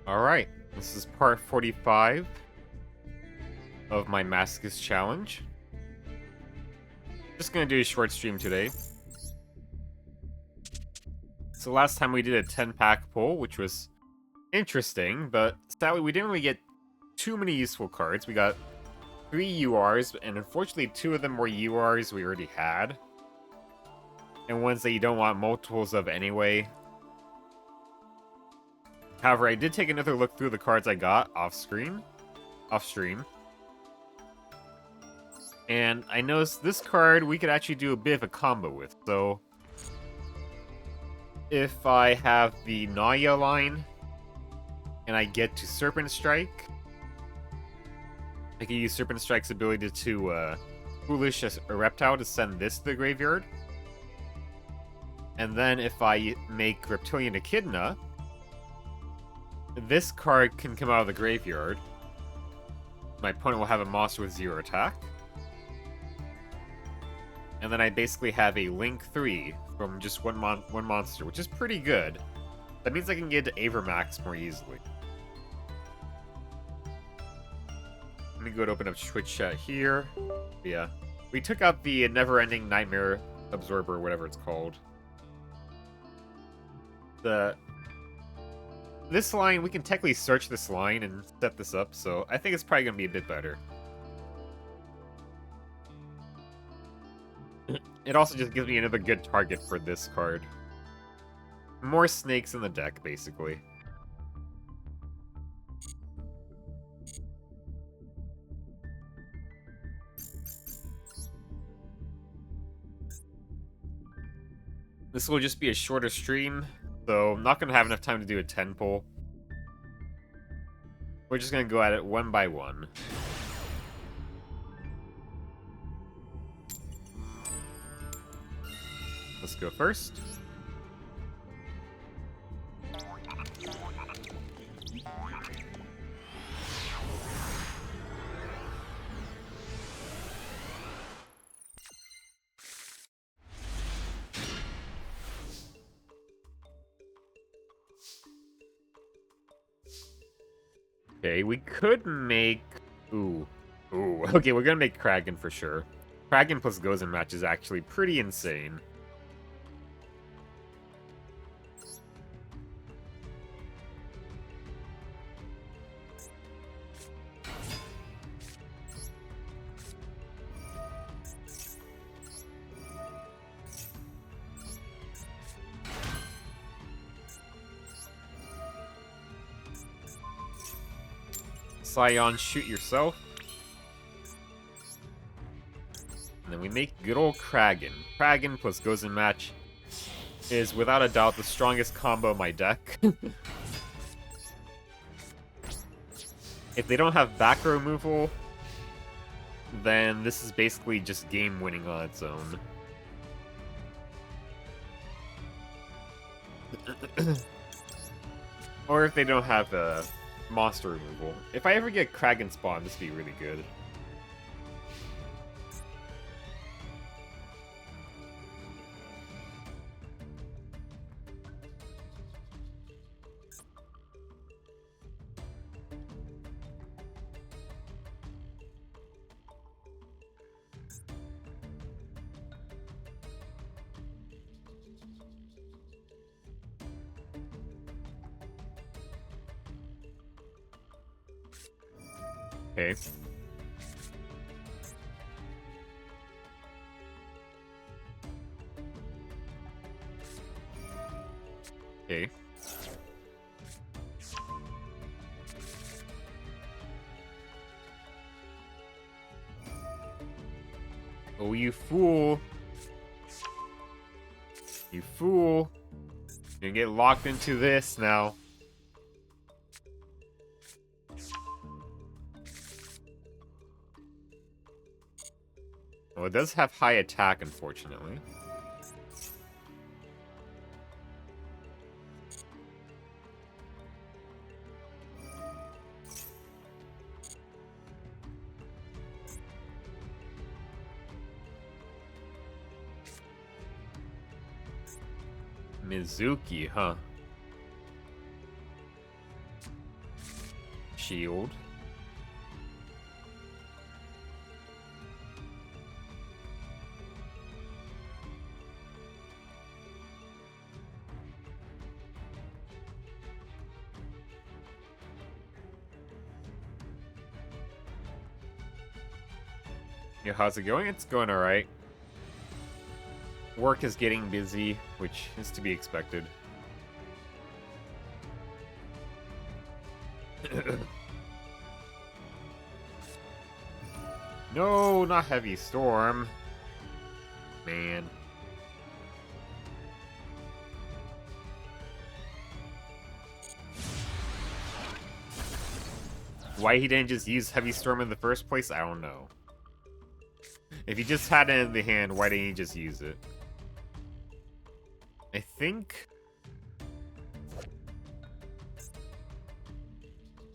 Alright, this is part 45 of my Masochist challenge. Just gonna do a short stream today. So last time we did a 10-pack pull, which was interesting, but sadly we didn't really get too many useful cards. We got 3 URs, and unfortunately 2 of them were URs we already had. And ones that you don't want multiples of anyway. However, I did take another look through the cards I got off-stream. And I noticed this card we could actually do a bit of a combo with. So, if I have the Naya line, and I get to Serpent Strike, I can use Serpent Strike's ability to Foolish a Reptile to send this to the graveyard. And then if I make Reptilian Echidna, this card can come out of the graveyard. My opponent will have a monster with 0 attack. And then I basically have a Link 3 from just one monster, which is pretty good. That means I can get to Avermax more easily. Let me go to open up Twitch chat here. Yeah. We took out the never-ending Nightmare Absorber, whatever it's called. This line, we can technically search this line and set this up, so I think it's probably going to be a bit better. It also just gives me another good target for this card. More snakes in the deck, basically. This will just be a shorter stream, so I'm not going to have enough time to do a 10 pull. We're just going to go at it one by one. Let's go first. Okay, we could make... Ooh. Okay, we're gonna make Kraken for sure. Kraken plus Gozen match is actually pretty insane. Scion, shoot yourself. And then we make good old Kraken. Kraken plus Gozen match is without a doubt the strongest combo in my deck. If they don't have back row removal, then this is basically just game winning on its own. Or if they don't have monster removal. If I ever get Kraken spawn, this would be really good. Okay. Okay. Oh, you fool. You fool. You're gonna get locked into this now. Well, it does have high attack, unfortunately. Mizuki, huh? shield. Yeah, how's it going? It's going alright. Work is getting busy, which is to be expected. No, not heavy storm. Man. Why he didn't just use heavy storm in the first place, I don't know. If he just had it in the hand, why didn't he just use it? I think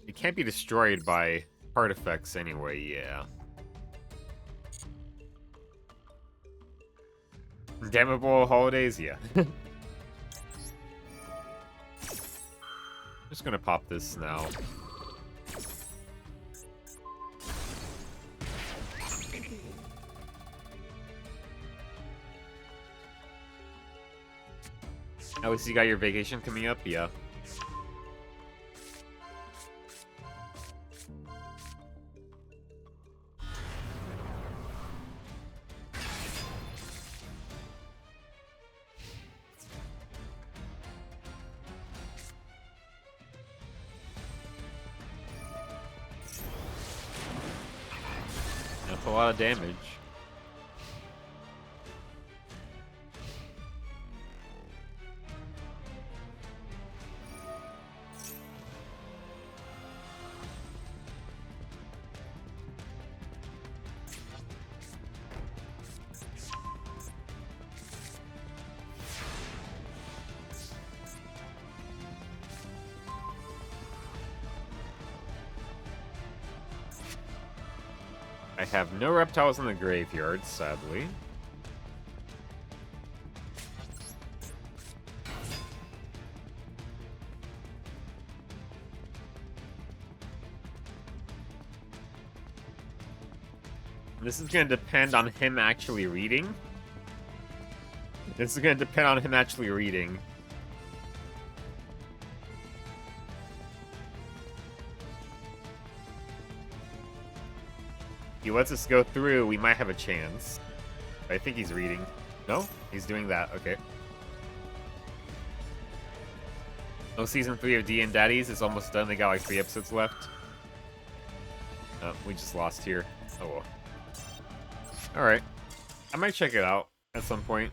it can't be destroyed by artifacts anyway, yeah. Damnable holidays, yeah. Just gonna pop this now. Oh, so you got your vacation coming up? Yeah. That's a lot of damage. I have no reptiles in the graveyard, sadly. This is going to depend on him actually reading. This is going to depend on him actually reading. He lets us go through, we might have a chance. I think he's reading. No? He's doing that, okay. Oh, season 3 of D and Daddies is almost done. They got like 3 episodes left. Oh, we just lost here. Oh well. Alright. I might check it out at some point.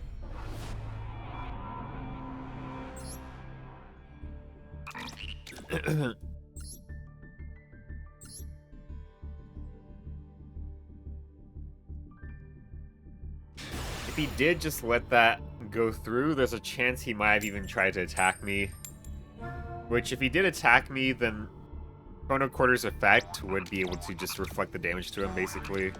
If he did just let that go through, there's a chance he might have even tried to attack me. Which, if he did attack me, then Chrono Quarter's effect would be able to just reflect the damage to him, basically.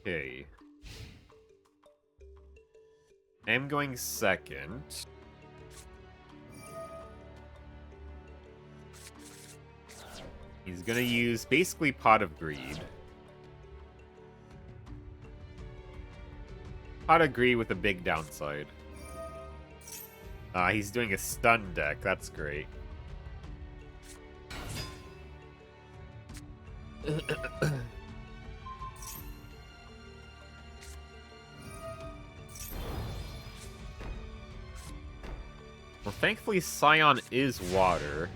Okay. I'm going second. He's gonna use basically Pot of Greed. Pot of Greed with a big downside. He's doing a stun deck. That's great. Well, thankfully Scion is water.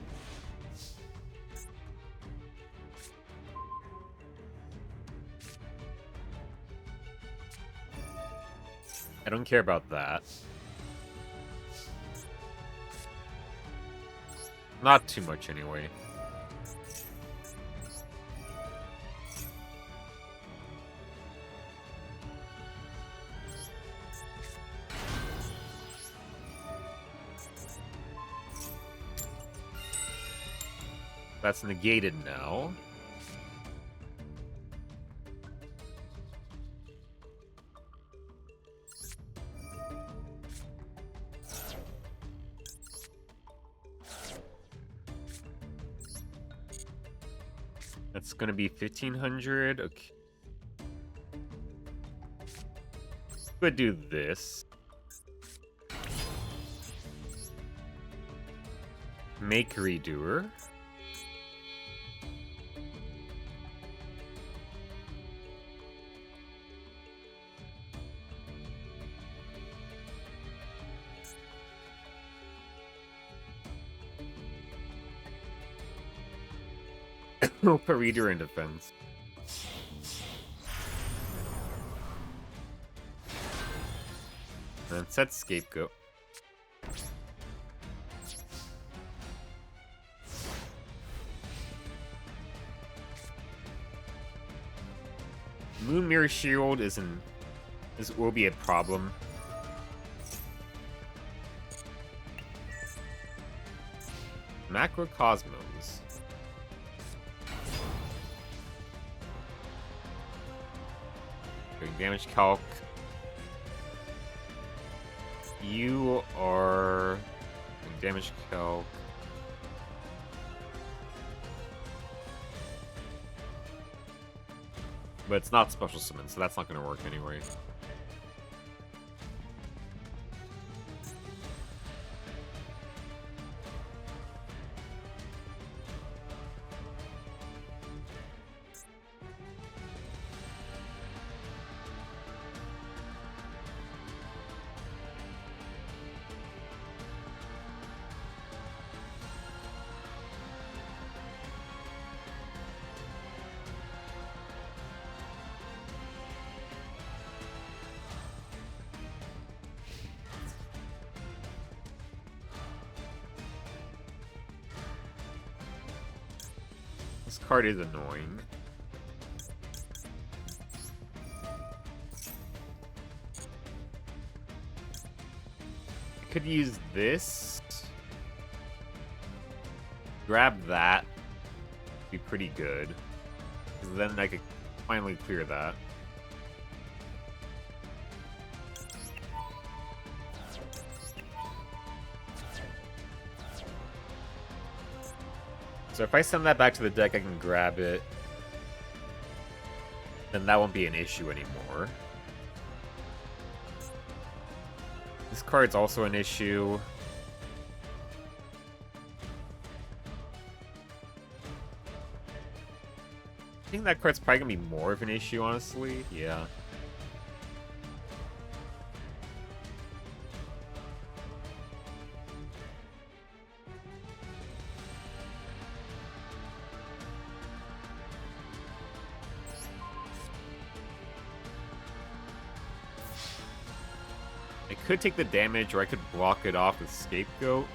I don't care about that. Not too much, anyway. That's negated now. That's gonna be 1500. Okay. Could do this. Make redoer. We'll put reader in defense. And then set scapegoat. Moon Mirror Shield will be a problem. Macrocosmos. Doing damage calc. You are doing damage calc. But it's not special summon, so that's not going to work anyway. This card is annoying. I could use this. Grab that. Be pretty good. 'Cause then I could finally clear that. So if I send that back to the deck, I can grab it. Then that won't be an issue anymore. This card's also an issue. I think that card's probably gonna be more of an issue, honestly. Yeah. I could take the damage, or I could block it off with Scapegoat.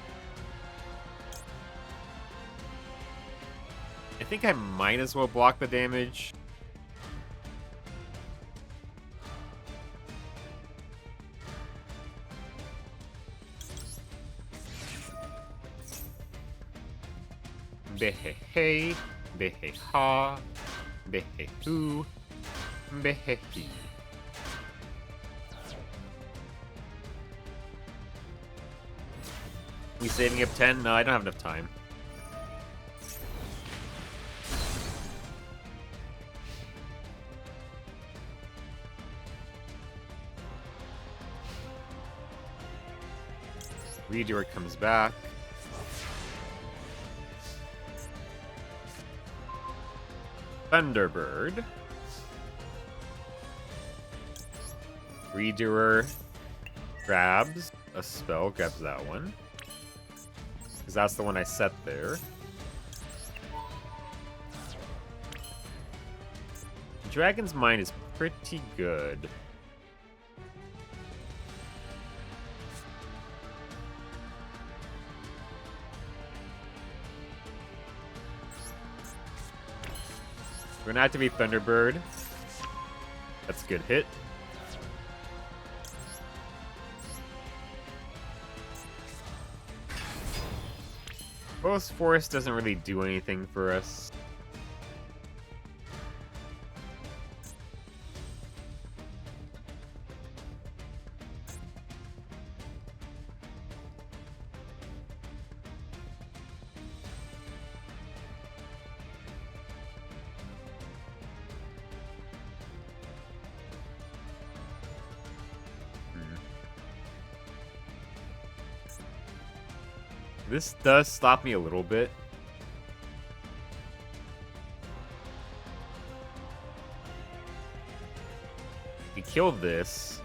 I think I might as well block the damage. Behehe, beheha, behehu, behehi. We saving up 10? No, I don't have enough time. Redoer comes back. Thunderbird. Redoer grabs a spell, grabs that one. Because that's the one I set there. Dragon's Mind is pretty good. We're gonna activate Thunderbird. That's a good hit. Ghost Forest doesn't really do anything for us. This does stop me a little bit. We kill this.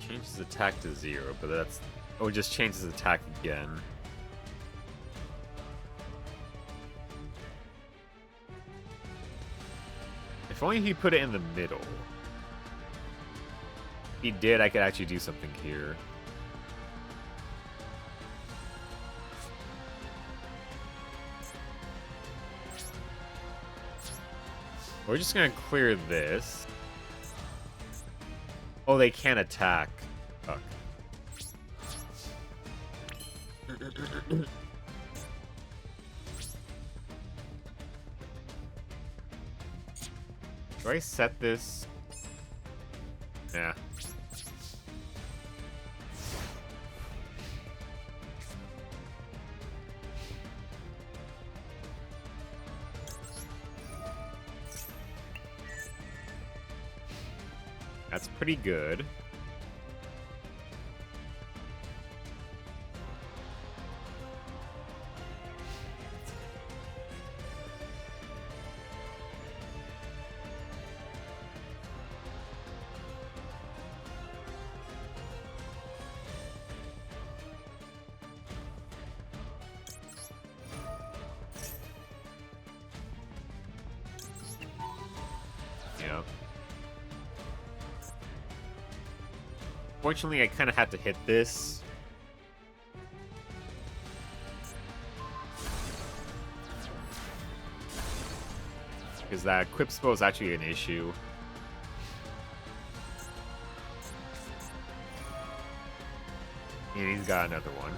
Changes attack to 0, but that's... Oh, it just changes attack again. If only he put it in the middle. If he did, I could actually do something here. We're just gonna clear this. Oh, they can't attack. Fuck. Do I set this? Yeah. That's pretty good. Yeah. Fortunately, I kind of had to hit this. Because that equip spell is actually an issue. And he's got another one.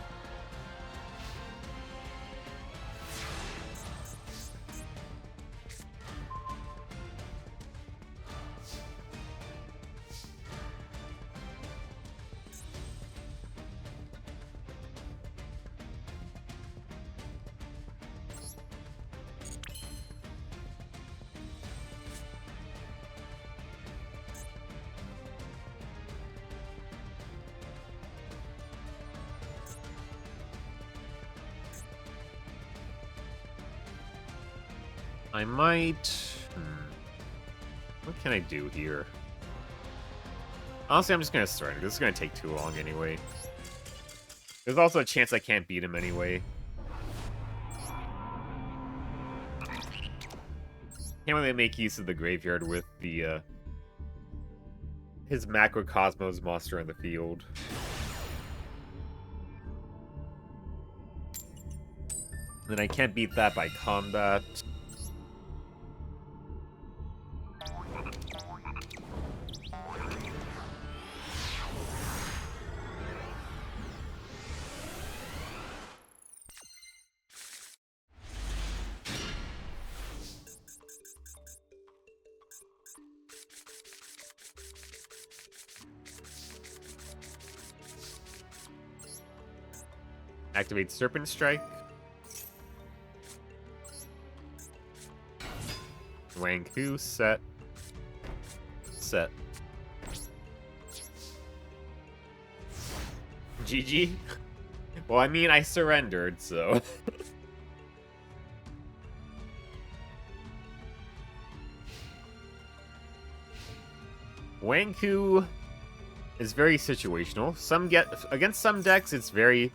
I might... What can I do here? Honestly, I'm just going to surrender. This is going to take too long anyway. There's also a chance I can't beat him anyway. Can't really make use of the graveyard with the, his Macrocosmos monster in the field. Then I can't beat that by combat. Activate Serpent Strike. Wanku, set. Set. GG? Well, I mean, I surrendered, so... Wanku is very situational. Against some decks, it's very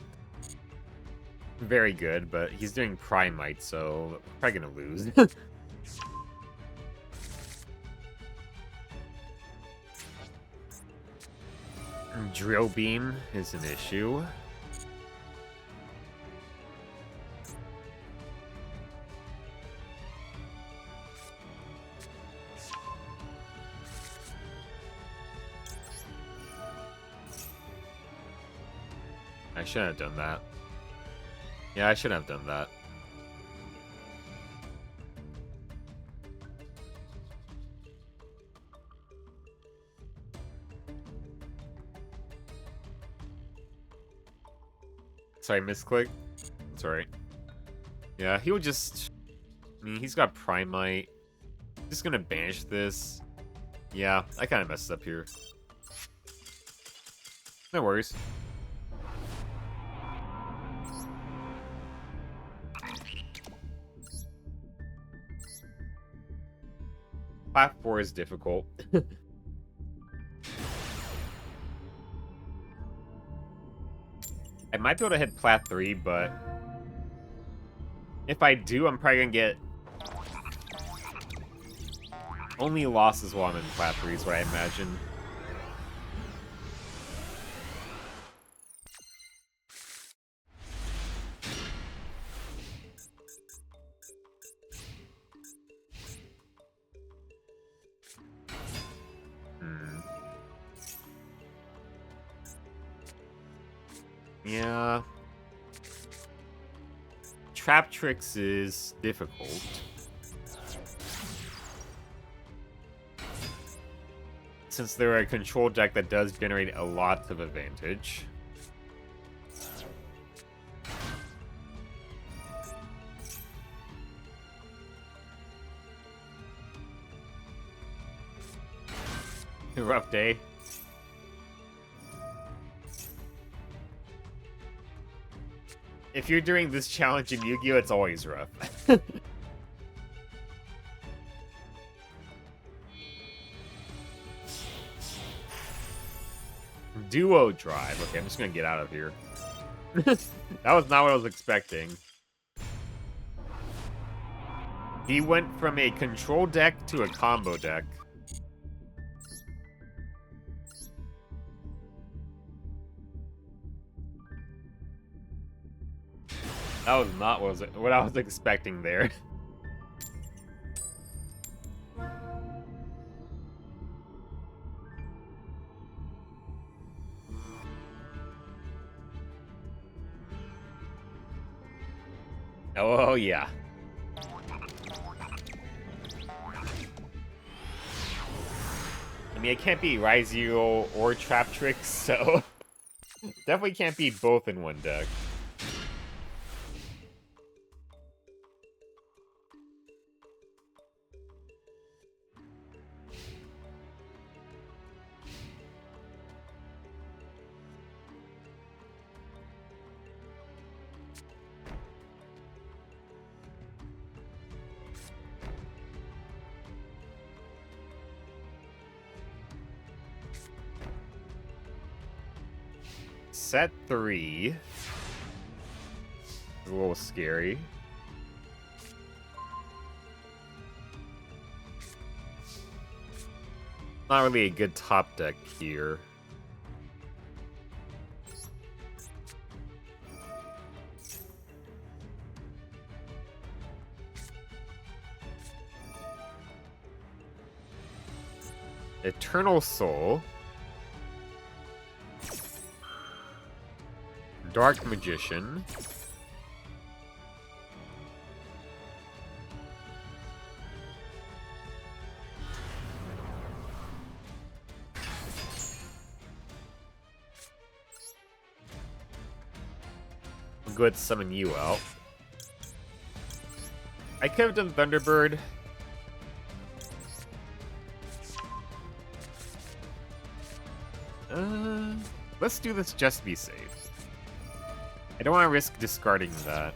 good, but he's doing Primite, so probably gonna lose. Drill Beam is an issue. I shouldn't have done that. Yeah, I shouldn't have done that. Sorry, misclick. That's right. Yeah, he would just... I mean, he's got Primite. Just gonna banish this. Yeah, I kind of messed up here. No worries. Plat 4 is difficult. I might be able to hit Plat 3, but... if I do, I'm probably gonna get... only losses while I'm in Plat 3 is what I imagine. Yeah. Trap Tricks is difficult. Since they're a control deck that does generate a lot of advantage. Rough day. If you're doing this challenge in Yu-Gi-Oh, it's always rough. Duo drive. Okay, I'm just gonna get out of here. That was not what I was expecting. He went from a control deck to a combo deck. That was not what I was expecting there. Oh, yeah. I mean, it can't be Raizio or Trap Tricks, so... definitely can't be both in one deck. Set 3. A little scary. Not really a good top deck here. Eternal Soul. Dark Magician. I'll go ahead and summon you out. I could have done Thunderbird. Let's do this just to be safe. I don't want to risk discarding that.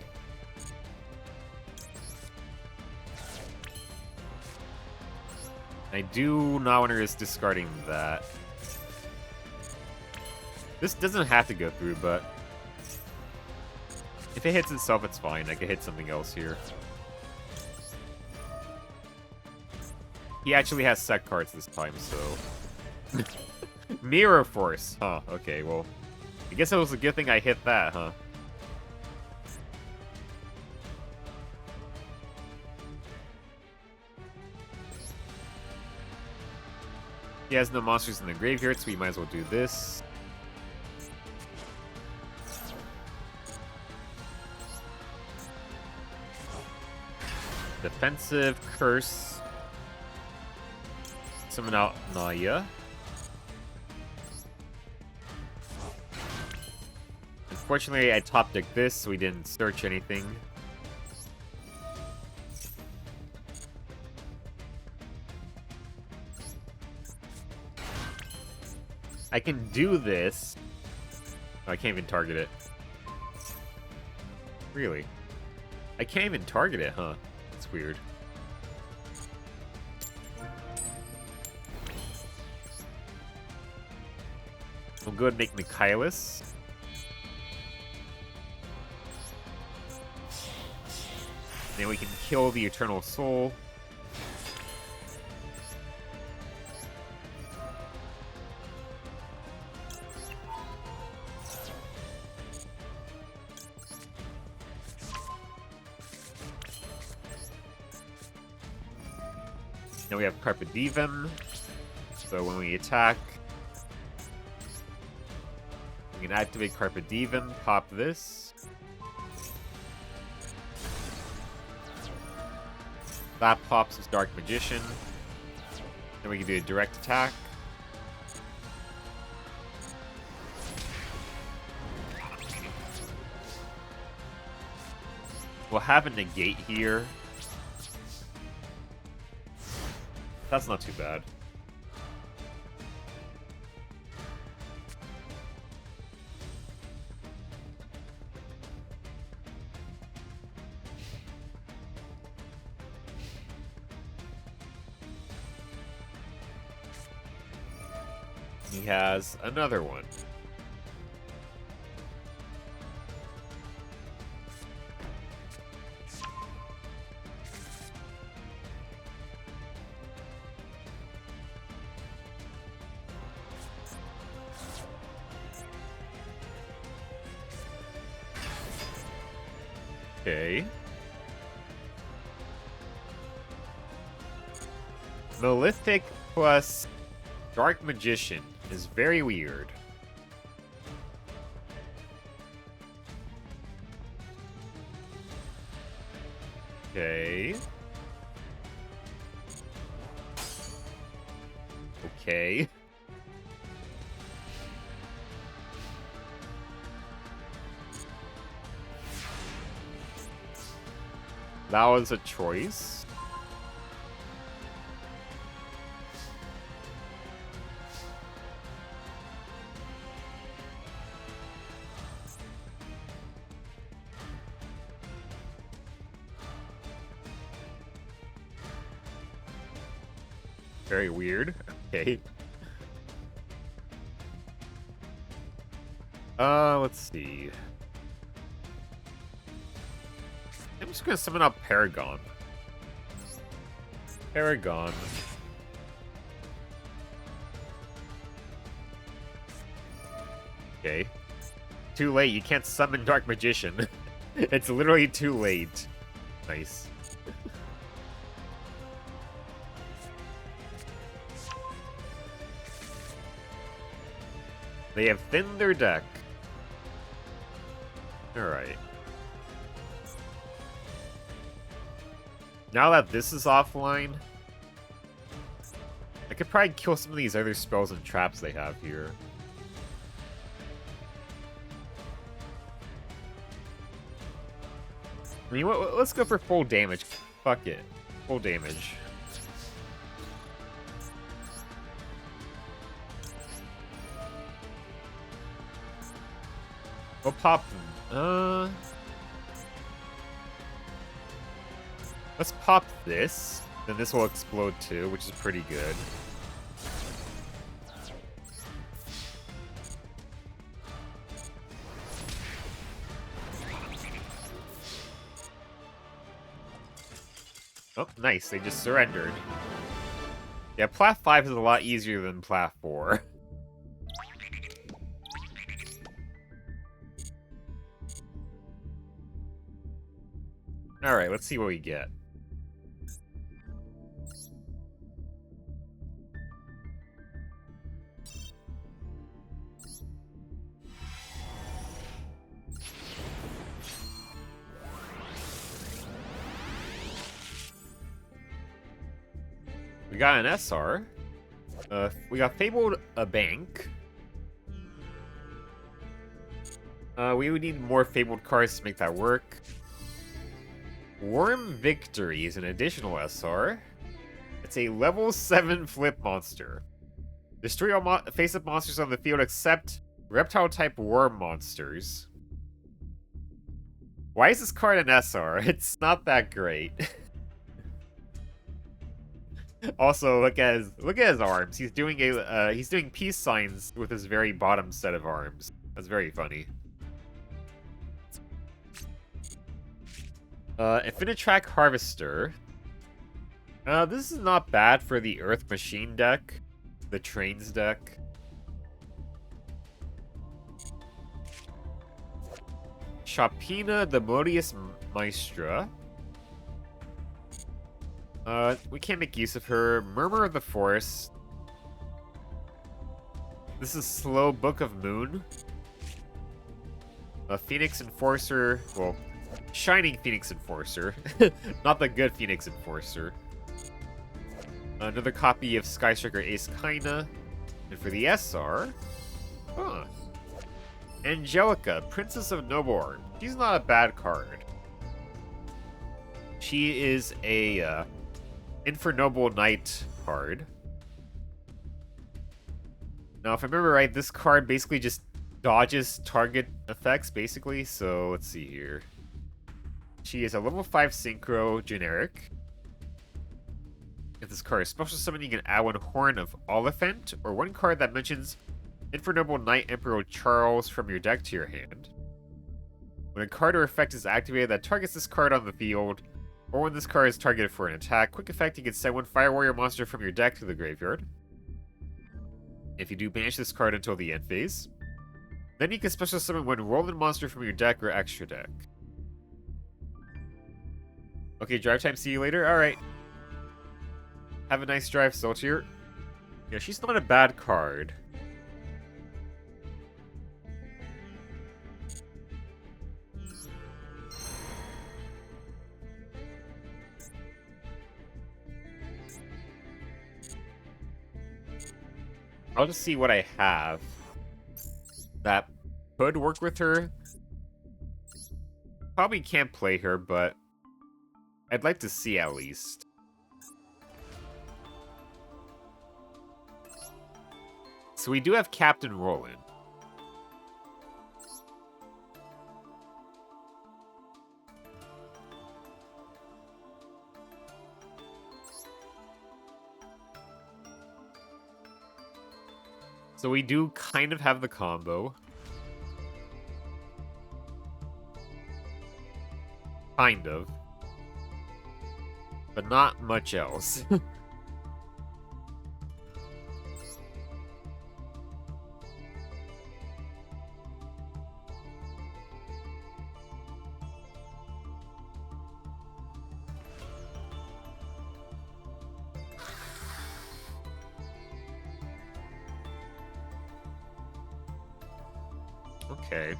I do not want to risk discarding that. This doesn't have to go through, but... if it hits itself, it's fine. I can hit something else here. He actually has set cards this time, so... Mirror Force! Huh, okay, well... I guess it was a good thing I hit that, huh? He has no monsters in the graveyard, so we might as well do this. Defensive, Curse. Summon out Naya. Unfortunately, I top decked this, so we didn't search anything. I can do this. Oh, I can't even target it. Really? I can't even target it, huh? That's weird. We'll go ahead and make Michaelis. Then we can kill the Eternal Soul. Now we have Carpe Diem. So when we attack, we can activate Carpe Diem, pop this. That pops his Dark Magician. Then we can do a direct attack. We'll have a negate here. That's not too bad. He has another one. Okay. Malefic plus Dark Magician is very weird. Okay. Okay. That was a choice. Very weird. Okay. Let's see. I'm just gonna summon up Paragon. Paragon. Okay. Too late, you can't summon Dark Magician. It's literally too late. Nice. They have thinned their deck. Alright. Now that this is offline, I could probably kill some of these other spells and traps they have here. I mean, let's go for full damage. Fuck it. Full damage. We'll pop... Let's pop this. Then this will explode too, which is pretty good. Oh, nice. They just surrendered. Yeah, Plat 5 is a lot easier than Plat 4. Alright, let's see what we get. We got an SR. We got Fabled a Bank. We would need more Fabled cards to make that work. Worm Victory is an additional SR. It's a level 7 flip monster. Destroy all face-up monsters on the field except reptile-type worm monsters. Why is this card an SR? It's not that great. Also, look at his arms. He's doing peace signs with his very bottom set of arms. That's very funny. Infinitrack Harvester. This is not bad for the Earth Machine deck. The Trains deck. Chapina the Modius Maestra. We can't make use of her. Murmur of the Forest. This is Slow Book of Moon. A Phoenix Enforcer. Well, Shining Phoenix Enforcer. Not the good Phoenix Enforcer. Another copy of Sky Striker Ace Kaina. And for the SR... Huh. Angelica, Princess of Noborn. She's not a bad card. She is a Infernoble Knight card. Now, if I remember right, this card basically just dodges target effects, basically. So, let's see here. She is a level 5 Synchro generic. If this card is special summon, you can add one Horn of Oliphant, or one card that mentions Infernoble Knight Emperor Charles from your deck to your hand. When a card or effect is activated that targets this card on the field, or when this card is targeted for an attack, quick effect, you can send one Fire Warrior monster from your deck to the graveyard. If you do, banish this card until the end phase. Then you can special summon one Roland monster from your deck or extra deck. Okay, drive time, see you later. Alright. Have a nice drive, Soltier. Yeah, she's not a bad card. I'll just see what I have that could work with her. Probably can't play her, but I'd like to see at least. So we do have Captain Roland. So we do kind of have the combo. Kind of. But not much else. Okay.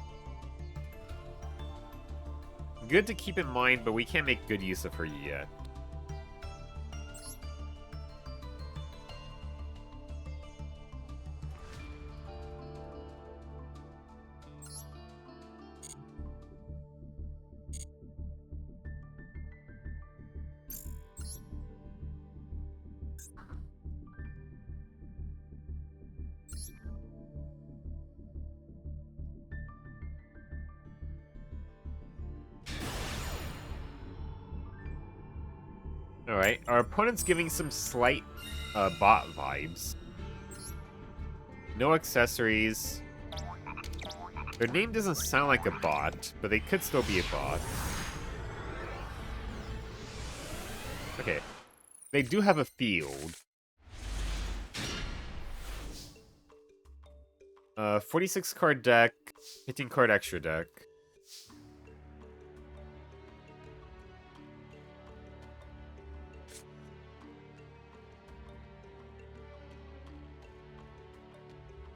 Good to keep in mind, but we can't make good use of her yet. Alright, our opponent's giving some slight bot vibes. No accessories. Their name doesn't sound like a bot, but they could still be a bot. Okay. They do have a field. 46 card deck, 15 card extra deck.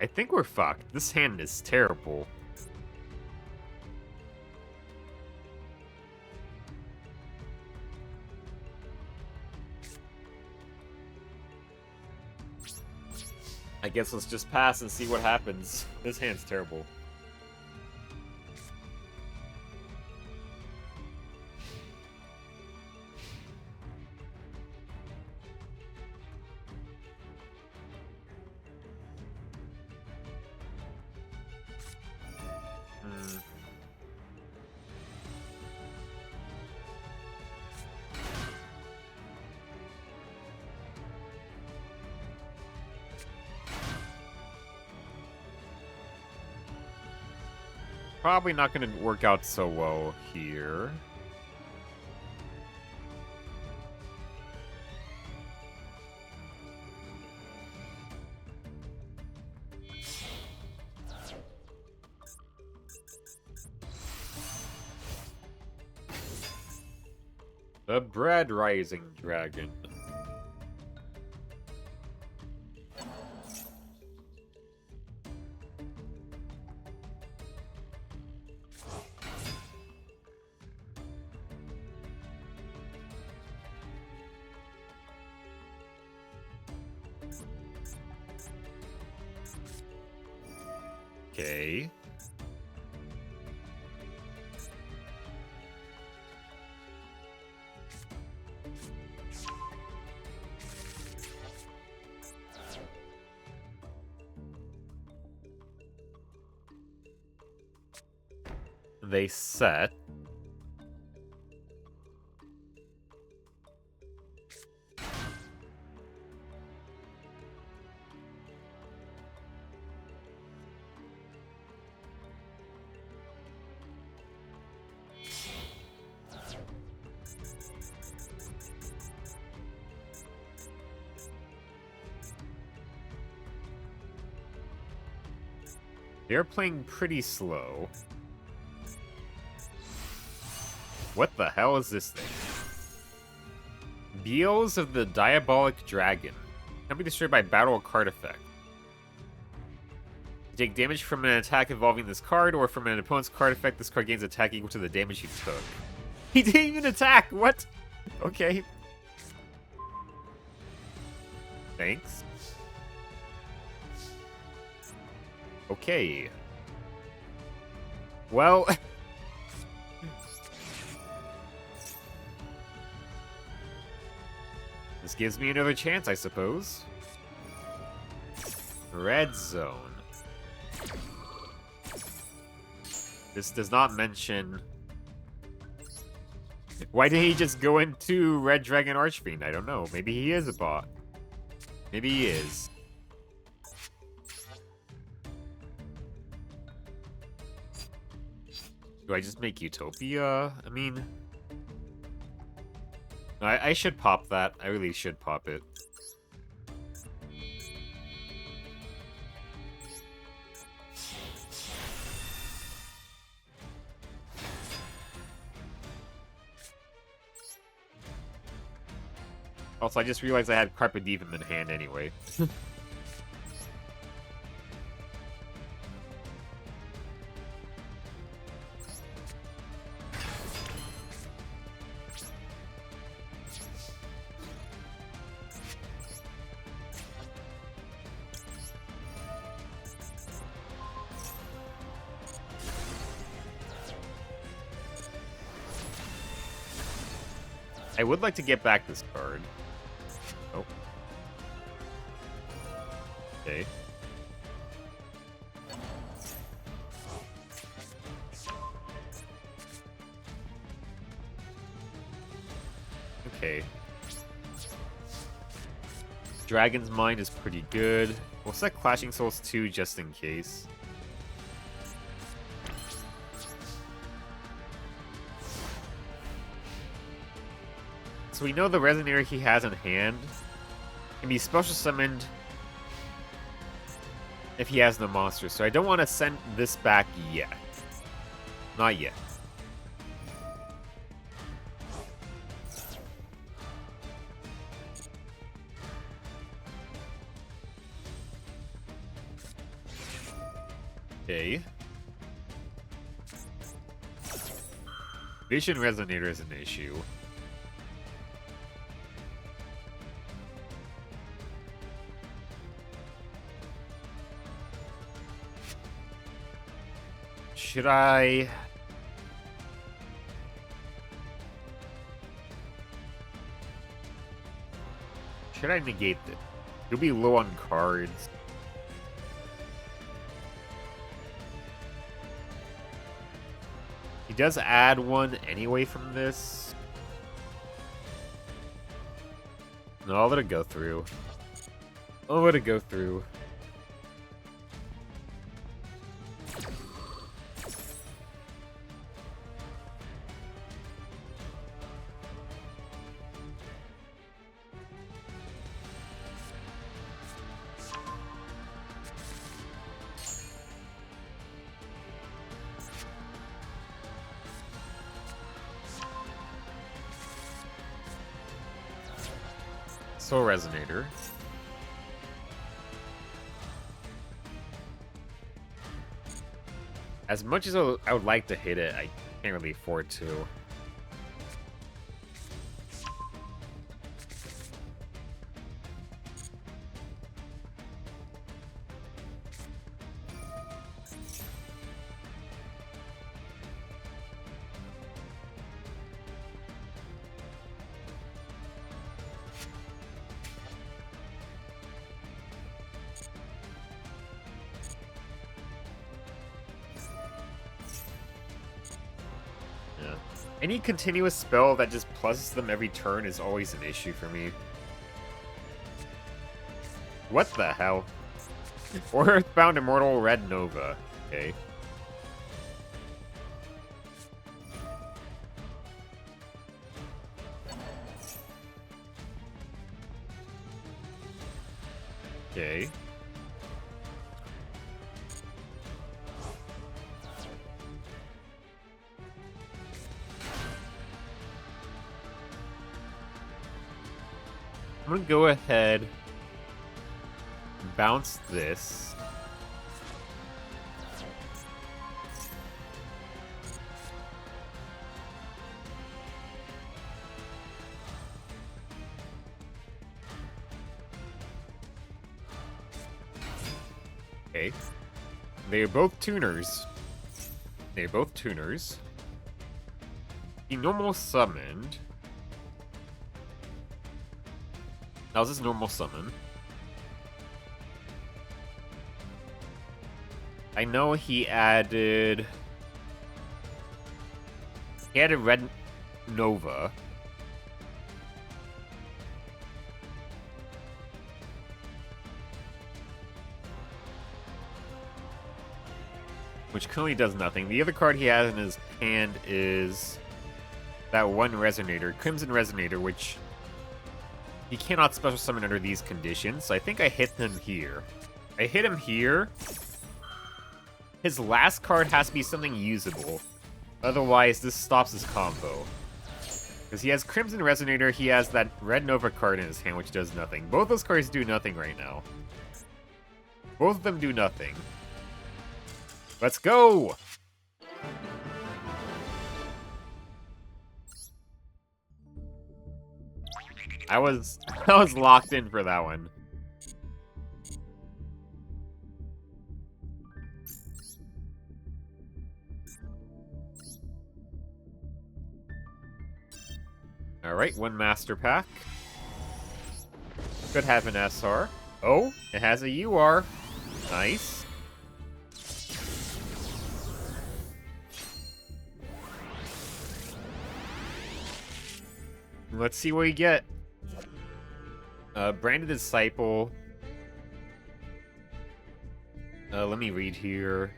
I think we're fucked. This hand is terrible. I guess let's just pass and see what happens. This hand's terrible. Probably not going to work out so well here. The Bread Rising Dragon. Okay. They set. They're playing pretty slow. What the hell is this thing? Beals of the Diabolic Dragon. Can be destroyed by battle or card effect. You take damage from an attack involving this card, or from an opponent's card effect, this card gains attack equal to the damage you took. He didn't even attack! What? Okay. Thanks. Okay. Well... this gives me another chance, I suppose. Red Zone. This does not mention... Why did he just go into Red Dragon Archfiend? I don't know. Maybe he is a bot. Maybe he is. Do I just make Utopia? I mean... I should pop that. I really should pop it. Also, I just realized I had Carpe Diem in hand anyway. I would like to get back this card. Oh. Okay. Okay. Dragon's Mind is pretty good. We'll set Clashing Souls 2 just in case. So we know the Resonator he has in hand can be special summoned if he has no monsters. So I don't want to send this back yet. Not yet. Okay. Vision Resonator is an issue. Should I... Should I negate this? He'll be low on cards. He does add one anyway from this. No, I'll let it go through. I'll let it go through. Soul Resonator. As much as I would like to hit it, I can't really afford to. Any continuous spell that just pluses them every turn is always an issue for me. What the hell? Earthbound Immortal Red Nova. Okay. Okay. I'm gonna go ahead and bounce this. Okay. They're both tuners. They're both tuners. He normal summoned. How's this normal summon? I know he added... He added Red Nova. Which currently does nothing. The other card he has in his hand is that one Resonator, Crimson Resonator, which he cannot special summon under these conditions, so I think I hit him here. I hit him here. His last card has to be something usable. Otherwise, this stops his combo. Because he has Crimson Resonator, he has that Red Nova card in his hand, which does nothing. Both those cards do nothing right now. Both of them do nothing. Let's go! I was locked in for that one. Alright, one Master Pack. Could have an SR. Oh, it has a UR. Nice. Let's see what we get. Branded Disciple. Let me read here.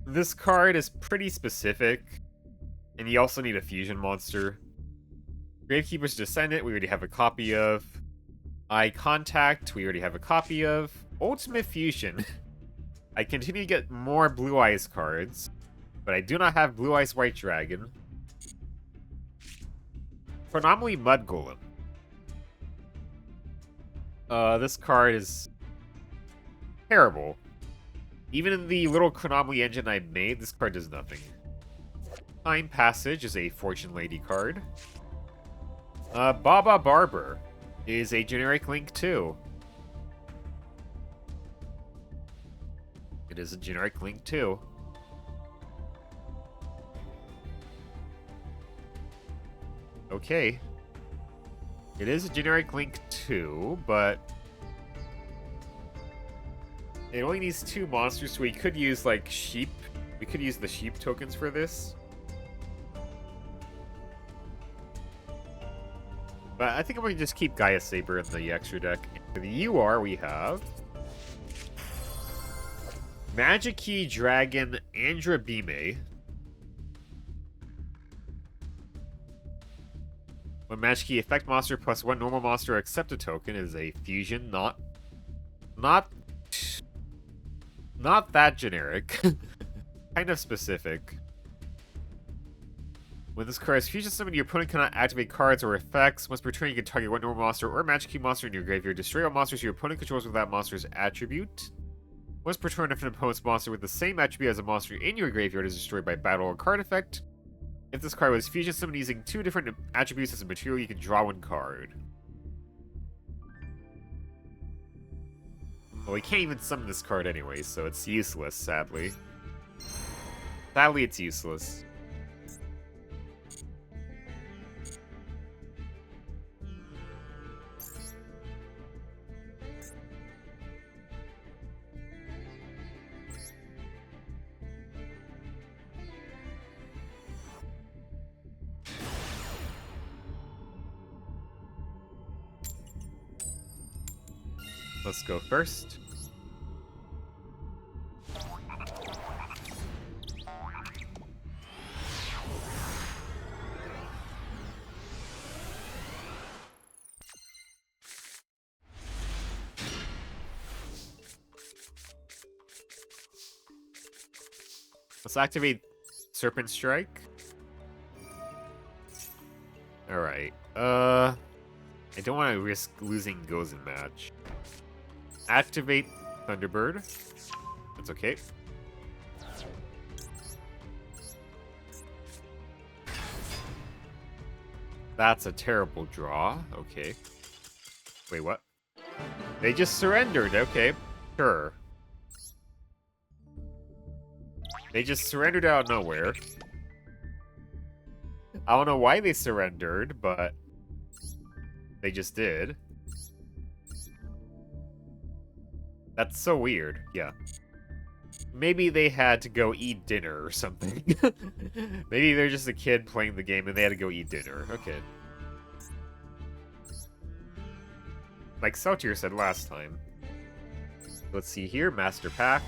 This card is pretty specific, and you also need a fusion monster. Gravekeeper's Descendant, we already have a copy of. Eye Contact, we already have a copy of. Ultimate Fusion. I continue to get more Blue Eyes cards, but I do not have Blue Eyes White Dragon. Anomaly Mud Golem. This card is terrible. Even in the little Chronomaly engine I made, this card does nothing. Time Passage is a Fortune Lady card. Baba Barber is a generic Link too. It is a generic Link too. Okay. It is a generic Link too, but it only needs 2 monsters, so we could use, like, sheep. We could use the sheep tokens for this. But I think I'm going to just keep Gaia Saber in the extra deck. For the UR, we have Magic Key Dragon Andra Bime. When Magic Key effect monster plus 1 normal monster accept a token is a fusion, not that generic. Kind of specific. When this card is fusion summoned, your opponent cannot activate cards or effects. Once per turn, you can target one normal monster or magic key monster in your graveyard. Destroy all monsters your opponent controls with that monster's attribute. Once per turn, if an opponent's monster with the same attribute as a monster in your graveyard is destroyed by battle or card effect. If this card was fusion summoned using 2 different attributes as a material, you can draw 1 card. Well, we can't even summon this card anyway, so it's useless, sadly. Sadly, it's useless. Let's go first. Let's activate Serpent Strike. Alright. I don't want to risk losing Gozen match. Activate Thunderbird. That's okay. That's a terrible draw. Okay. Wait, what? They just surrendered. Okay. Sure. They just surrendered out of nowhere. I don't know why they surrendered, but they just did. That's so weird. Yeah. Maybe they had to go eat dinner or something. Maybe they're just a kid playing the game and they had to go eat dinner. Okay. Like Saltier said last time. Let's see here. Master Pack.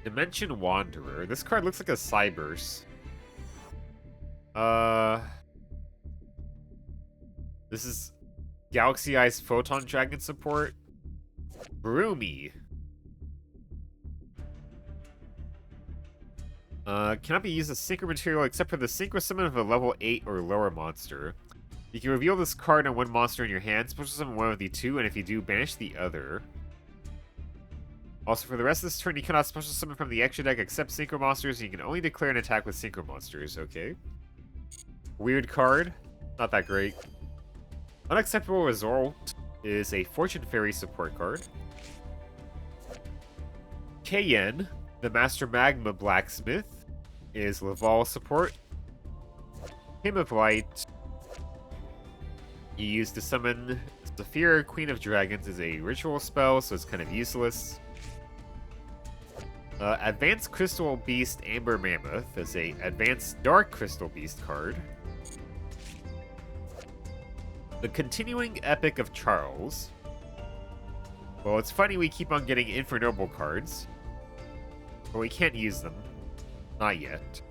Dimension Wanderer. This card looks like a Cybers. This is Galaxy Eyes Photon Dragon support. Broomy. Cannot be used as synchro material except for the synchro summon of a level 8 or lower monster. You can reveal this card on 1 monster in your hand, special summon 1 of the 2, and if you do, banish the other. Also, for the rest of this turn, you cannot special summon from the extra deck except synchro monsters, and you can only declare an attack with synchro monsters. Okay. Weird card. Not that great. Unacceptable result is a Fortune Fairy support card. Kayen, the Master Magma Blacksmith, is Laval support. Hymn of Light, you use to summon Zephyr, Queen of Dragons, is a ritual spell, so it's kind of useless. Advanced Crystal Beast Amber Mammoth is a Advanced Dark Crystal Beast card. The Continuing Epic of Charles. Well, it's funny we keep on getting Infernoble cards, but we can't use them. Not yet.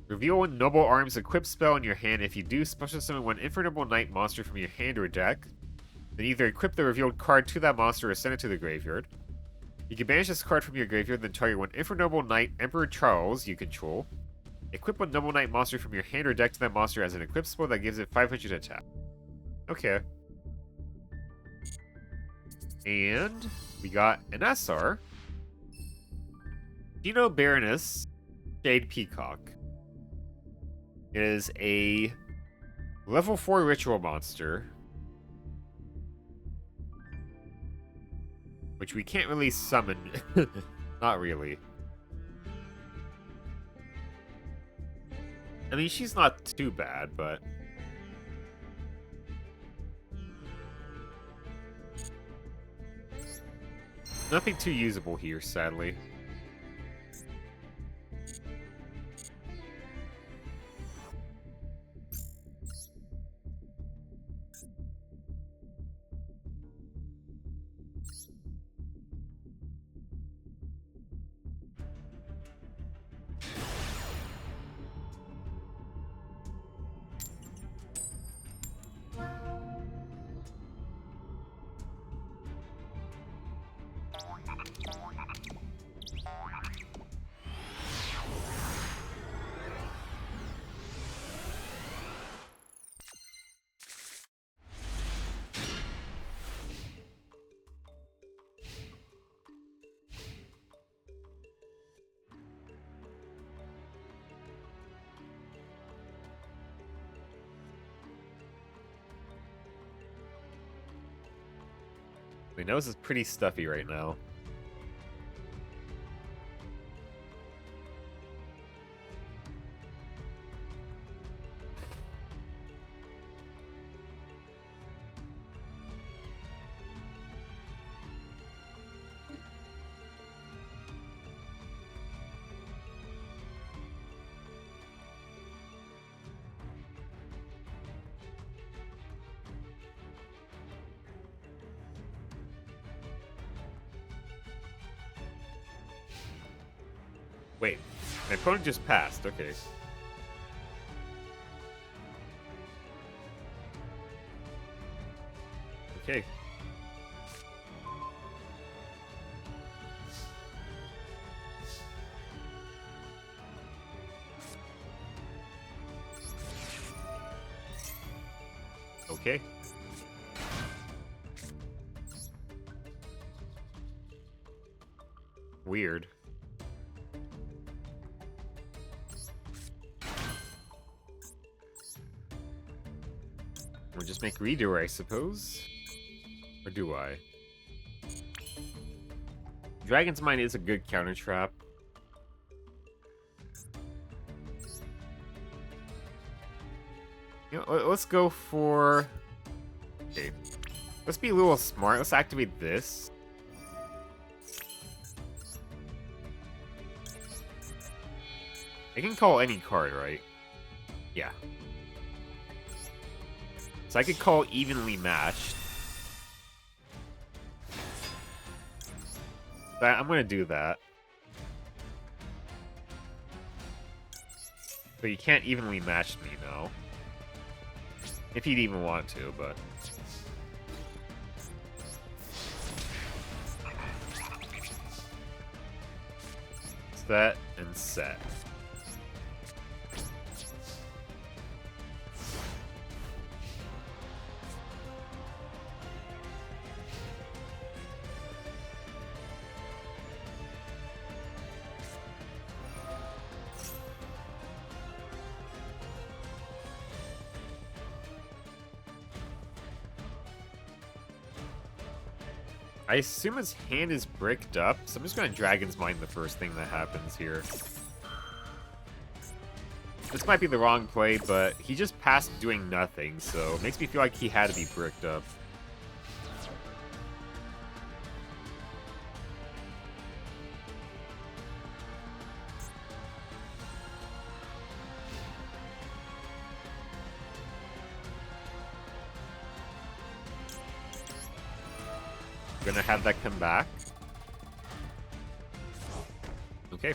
Reveal 1 Noble Arms equip spell in your hand. If you do, special summon 1 Infernoble Knight monster from your hand or deck. Then either equip the revealed card to that monster or send it to the graveyard. You can banish this card from your graveyard, then target 1 Infernoble Knight Emperor Charles you control. Equip 1 Noble Knight monster from your hand or deck to that monster as an equip spell that gives it 500 attack. Okay. And we got an SR. Dino Baroness Shade Peacock. It is a level 4 ritual monster, which we can't really summon. Not really. I mean, she's not too bad, but... nothing too usable here, sadly. My nose is pretty stuffy right now. Wait, my opponent just passed. Okay. Okay. Okay. Weird. We'll just make redo, I suppose. Or do I? Dragon's Mind is a good counter trap. You know, let's go for... Okay. Let's be a little smart. Let's activate this. I can call any card, right? Yeah. So I could call Evenly Matched. I'm gonna do that. But you can't evenly match me now. If you'd even want to, but... Set and set. I assume his hand is bricked up, so I'm just going to Dragon's Mind the first thing that happens here. This might be the wrong play, but he just passed doing nothing, so it makes me feel like he had to be bricked up. Gonna have that come back. Okay.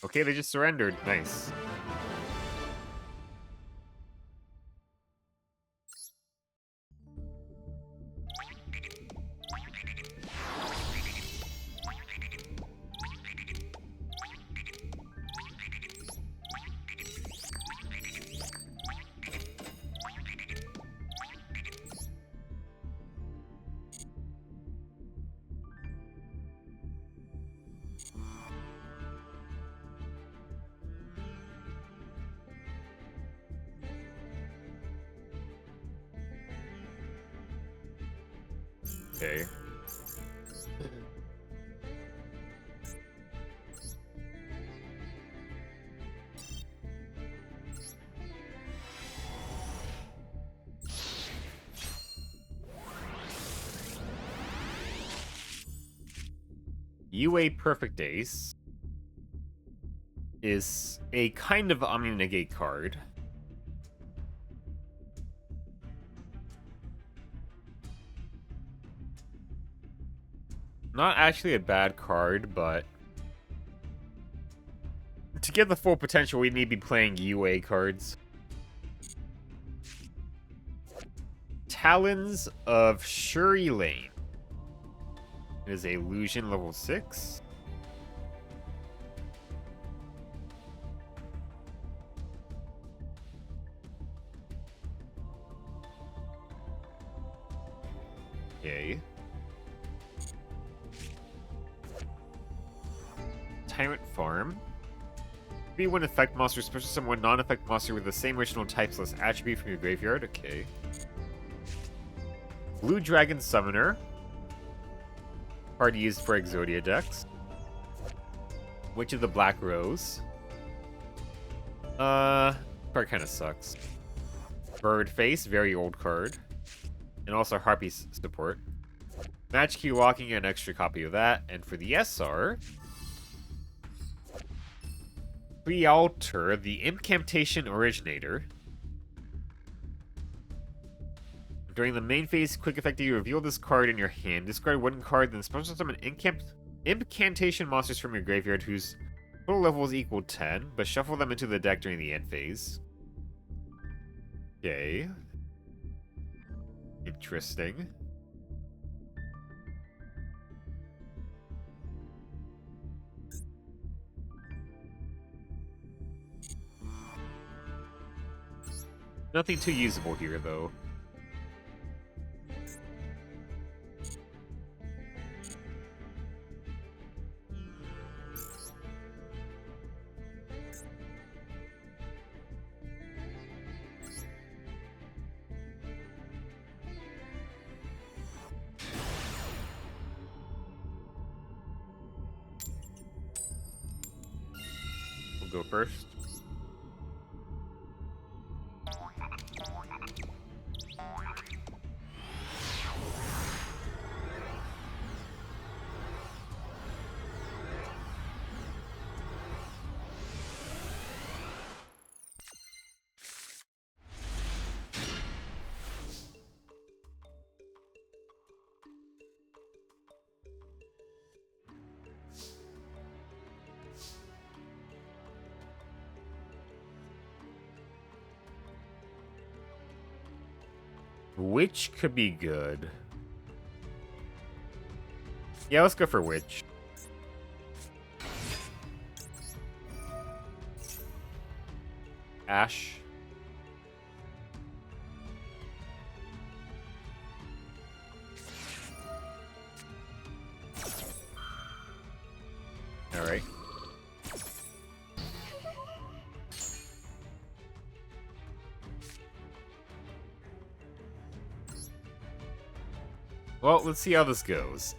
Okay, they just surrendered. Nice. Okay. UA Perfect Ace is a kind of Omni-Negate card. Not actually a bad card, but to get the full potential, we need to be playing UA cards. Talons of Shuri Lane. It is a illusion level 6. Okay. Tyrant Farm. 3-1 effect monster, special summon non-effect monster with the same original typeless attribute from your graveyard. Okay. Blue Dragon Summoner. Card used for Exodia decks. Witch of the Black Rose. Card kind of sucks. Bird Face, very old card. And also Harpy support. Match Key Locking, an extra copy of that. And for the SR, Pre-Alter, the Incantation Originator. During the main phase, quick effect, you reveal this card in your hand. Discard one card, then special summon incantation monsters from your graveyard whose total level is equal 10, but shuffle them into the deck during the end phase. Okay. Interesting. Nothing too usable here, though. We'll go first. Witch could be good. Yeah, let's go for Witch. Ash. Alright. Well, let's see how this goes.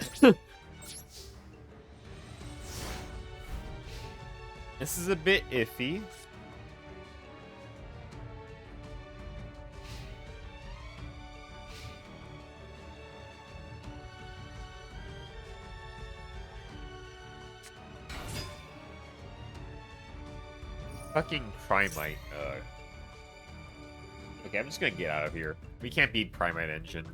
This is a bit iffy. Fucking Primite, Okay, I'm just gonna get out of here. We can't beat Primite Engine.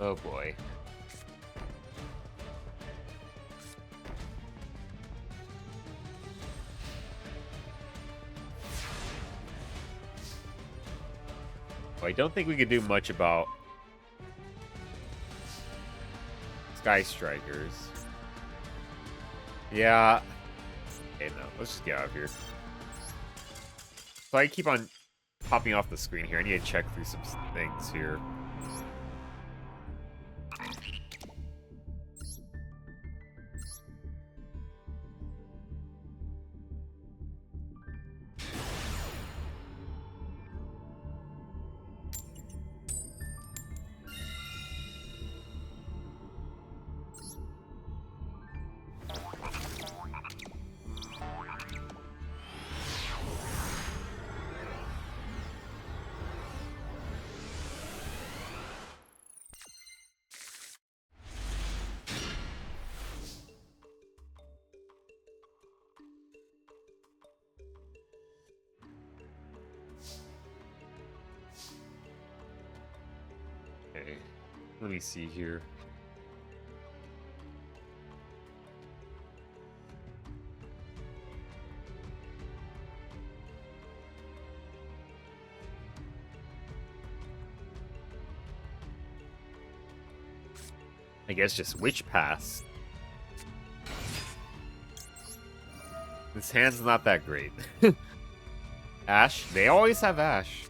Oh boy. I don't think we could do much about Sky Strikers. Yeah. Okay, no. Let's just get out of here. So I keep on popping off the screen here. I need to check through some things here. Okay. Let me see here. I guess just Witch Pass. This hand's not that great. Ash? They always have Ash.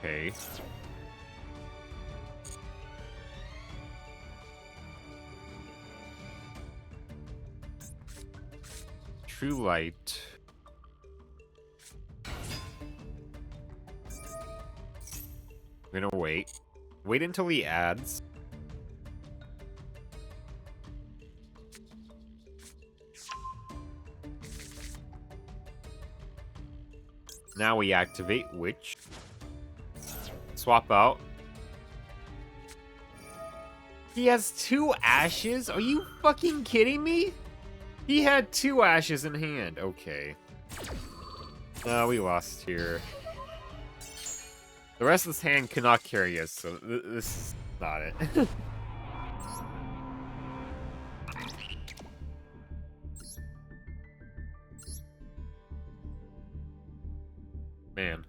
Okay. True Light. We're gonna wait. Wait until he adds. Now we activate Witch. Swap out. He has 2 ashes? Are you fucking kidding me? He had 2 ashes in hand. Okay. We lost here. The rest of this hand cannot carry us, so this is not it. Man.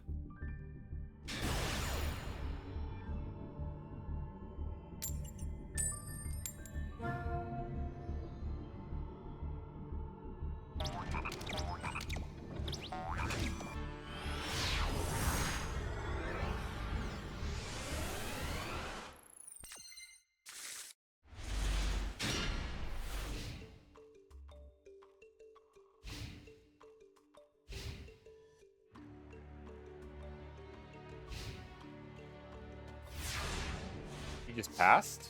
He just passed?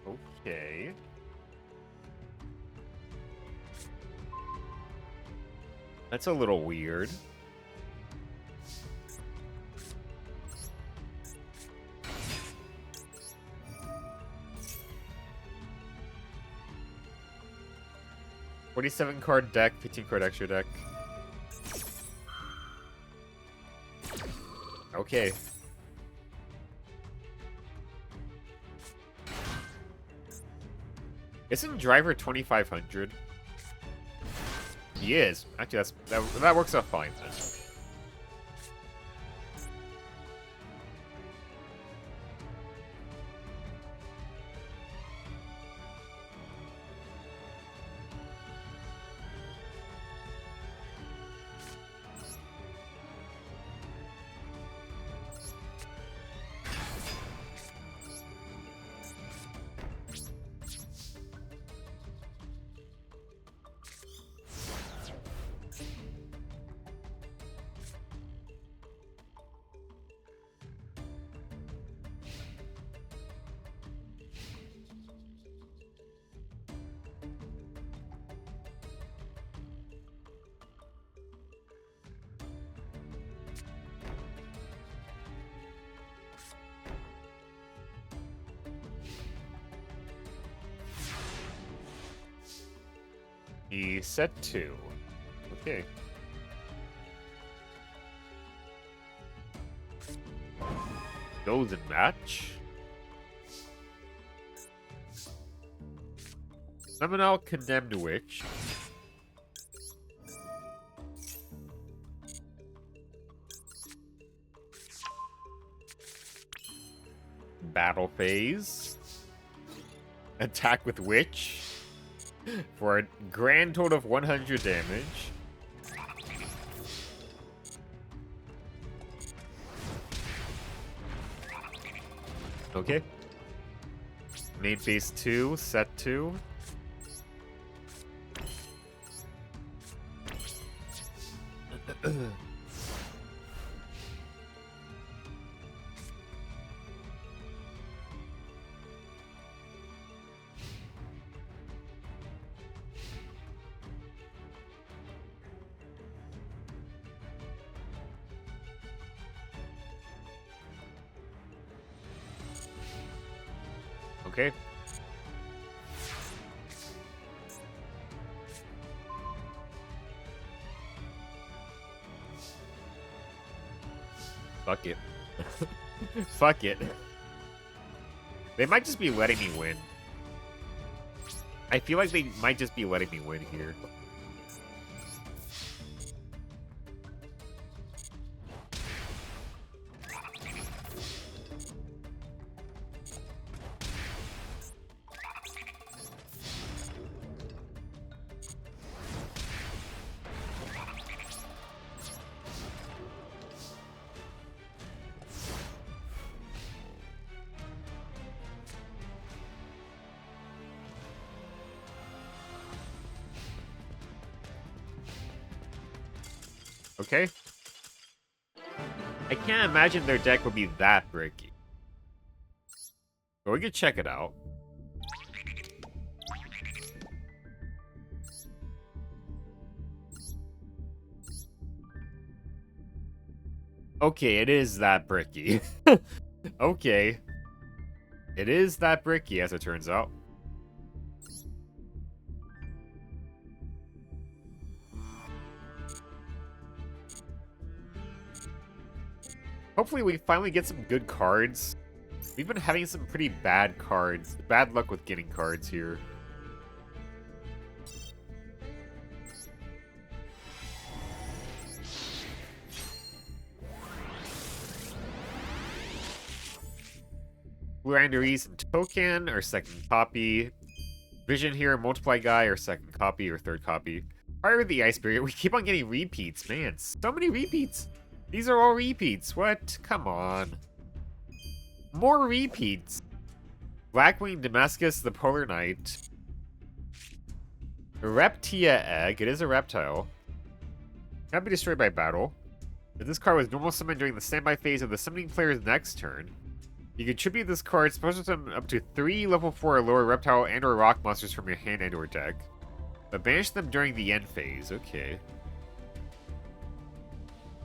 Okay. That's a little weird. $47 card deck, 15 card extra deck. Okay. Isn't Driver 2500? He is. Actually, that works out fine then. me set 2. Okay. Golden match. Summon out Condemned Witch. Battle phase. Attack with Witch. For a grand total of 100 damage. Okay. Main phase 2, set 2. Okay. Fuck it. Fuck it. They might just be letting me win. I feel like they might just be letting me win here. Okay. I can't imagine their deck would be that bricky. But we could check it out. Okay, it is that bricky. Okay. It is that bricky, as it turns out. Hopefully we finally get some good cards. We've been having some pretty bad cards. Bad luck with getting cards here. Blue Randorees and Token, our second copy. Vision here, Multiply Guy, our second copy or third copy. Fire the Ice Barrier. We keep on getting repeats, man. So many repeats. These are all repeats. What? Come on. More repeats. Blackwing Damascus, the Polar Knight. Reptia Egg. It is a reptile. Cannot be destroyed by battle. If this card was normal summoned during the standby phase of the summoning player's next turn, you can tribute this card, special summon up to 3 level 4 or lower reptile and or rock monsters from your hand and or deck. But banish them during the end phase. Okay.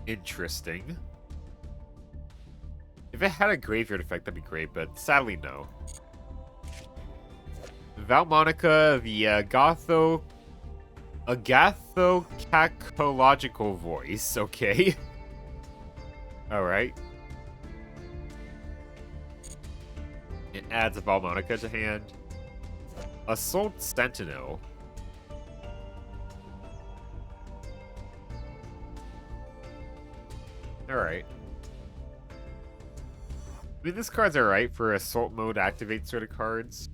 Interesting. If it had a graveyard effect, that'd be great, but sadly, no. Valmonica, the Agathocacological voice. Okay. Alright. It adds a Valmonica to hand. Assault Sentinel. Alright. I mean, this card's alright for Assault Mode activate sort of cards.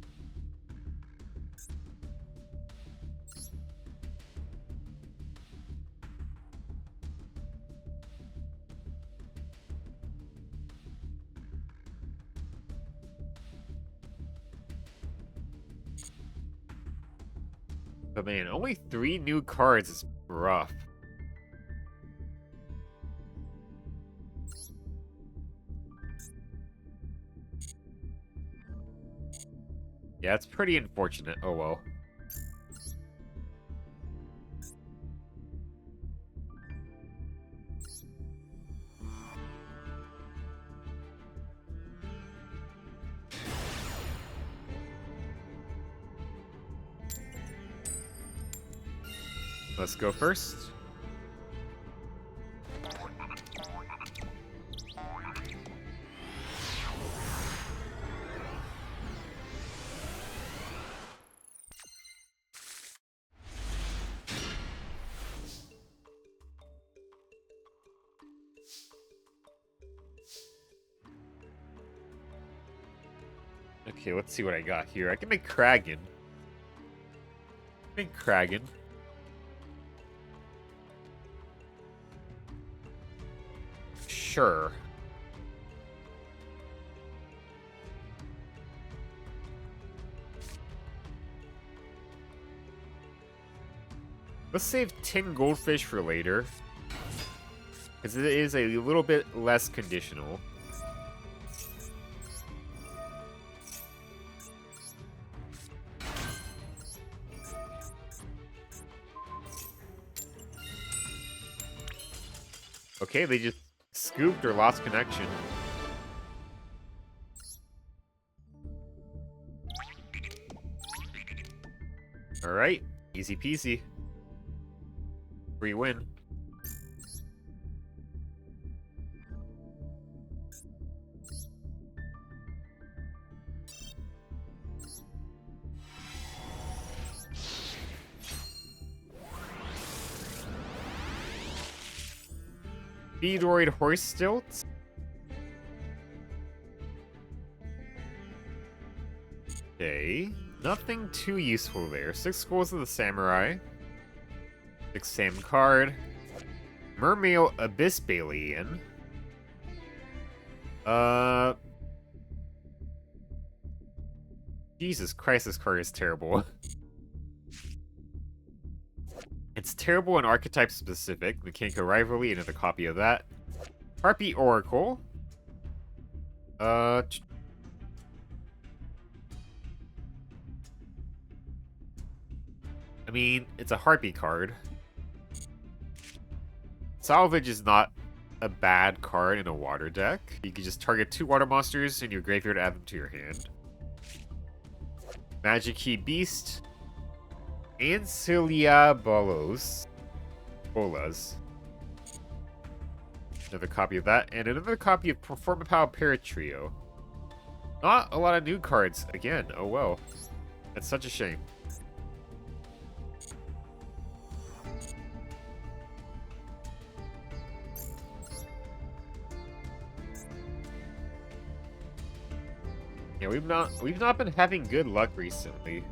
But man, only 3 new cards is rough. Yeah, it's pretty unfortunate. Oh well. Let's go first. Okay, let's see what I got here. I can make Kragan. Make Kragan. Sure. Let's save 10 goldfish for later. Because it is a little bit less conditional. Okay, they just scooped or lost connection. Alright, easy peasy. Free win. Speedoid horse stilts. Okay, nothing too useful there. 6 schools of the samurai. 6 Sam card. Mermail Abyss Balian. Jesus Christ, this card is terrible. It's terrible and archetype specific. Mechanical Rivalry, another copy of that. Harpy Oracle. I mean, it's a Harpy card. Salvage is not a bad card in a water deck. You can just target 2 water monsters in your graveyard, add them to your hand. Magic Key Beast. Ancilia Bolas. Another copy of that, and another copy of Performapal Paratrio. Not a lot of new cards, again, oh well. That's such a shame. Yeah, we've not been having good luck recently.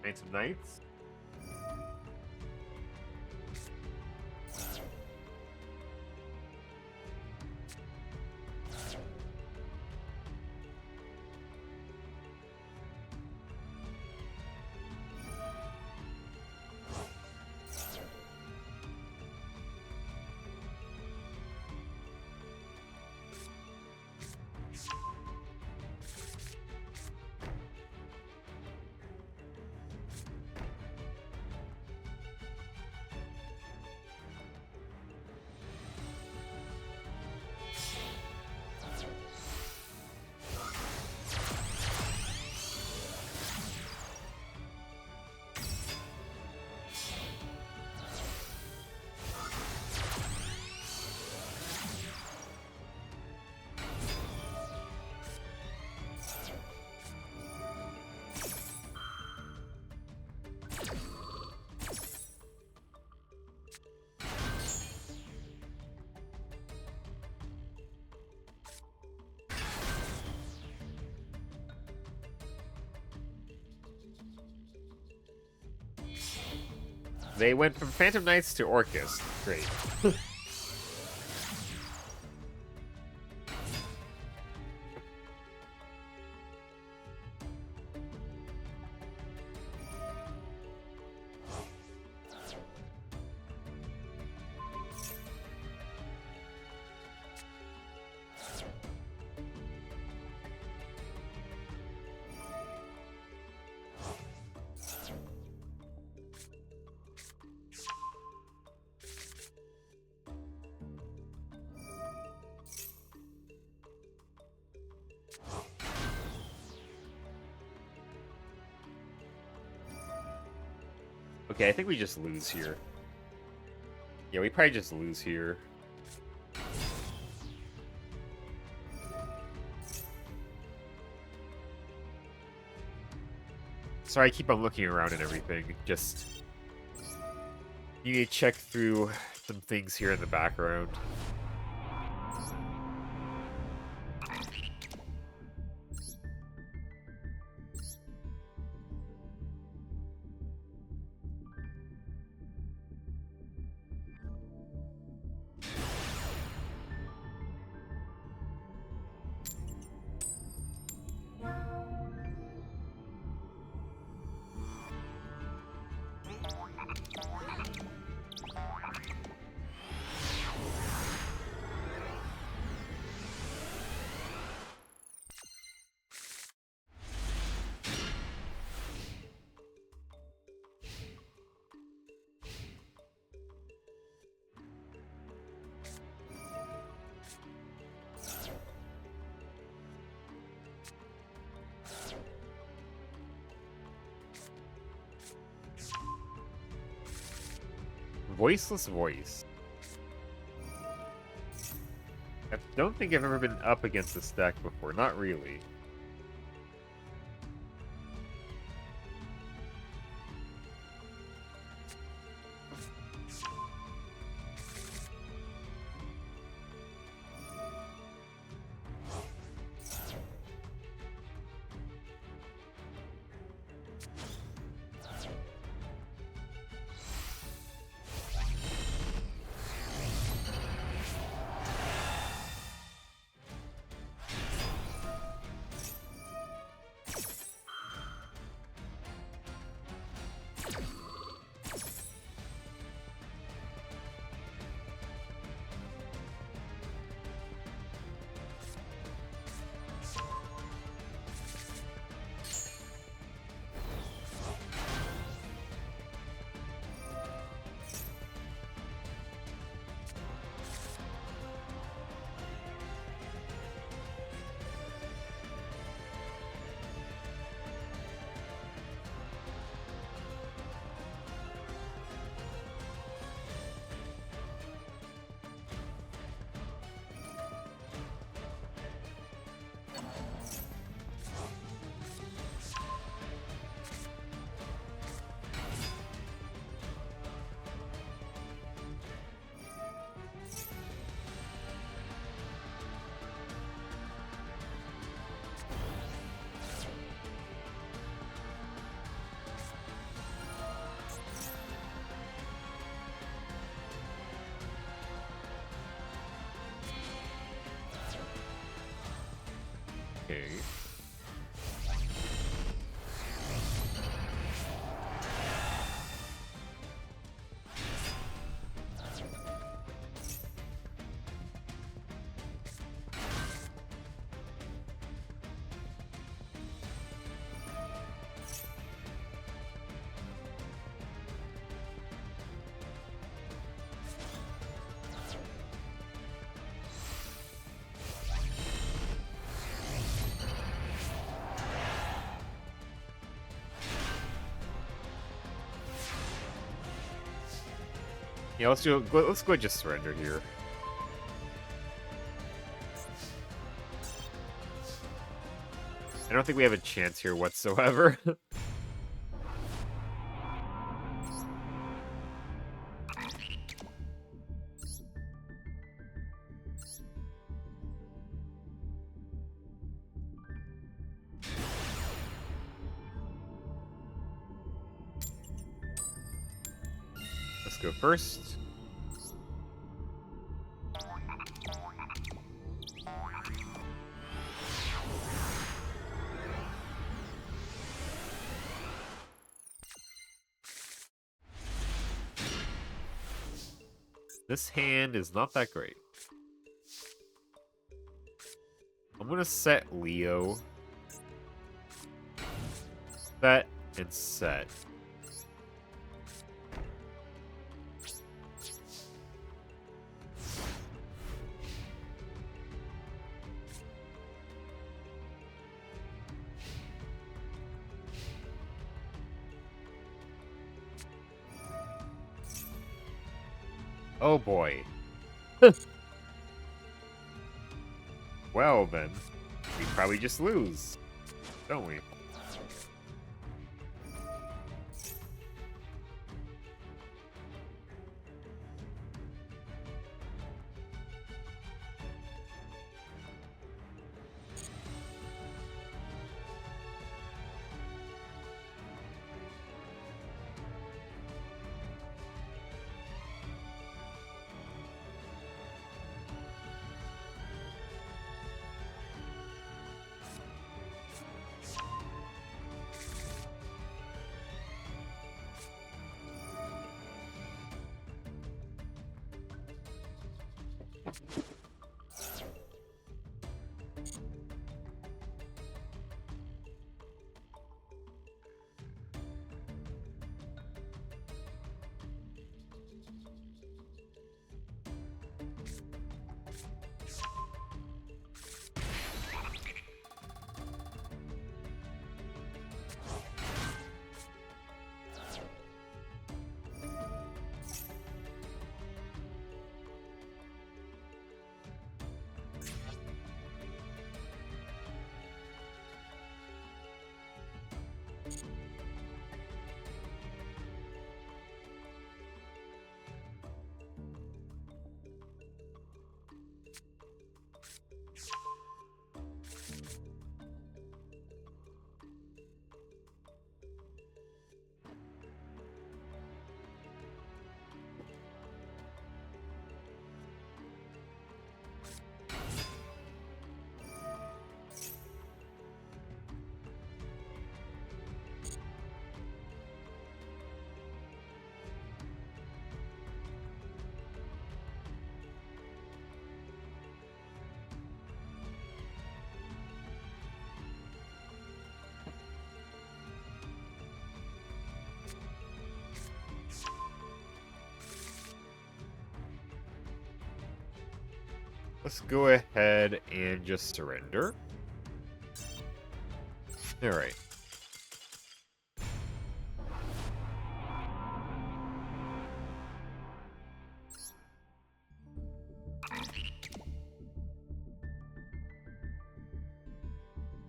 Knights of Knights. They went from Phantom Knights to Orcust. Great. Okay, I think we just lose here. Yeah, we probably just lose here. Sorry, I keep on looking around and everything. Just you need to check through some things here in the background. Voiceless Voice. I don't think I've ever been up against this deck before. Not really. Okay. Yeah, let's go ahead and just surrender here. I don't think we have a chance here whatsoever. Let's go first. This hand is not that great. I'm gonna set Leo. Set and set. Oh boy. Well then, we probably just lose, don't we? Let's go ahead and just surrender. Alright.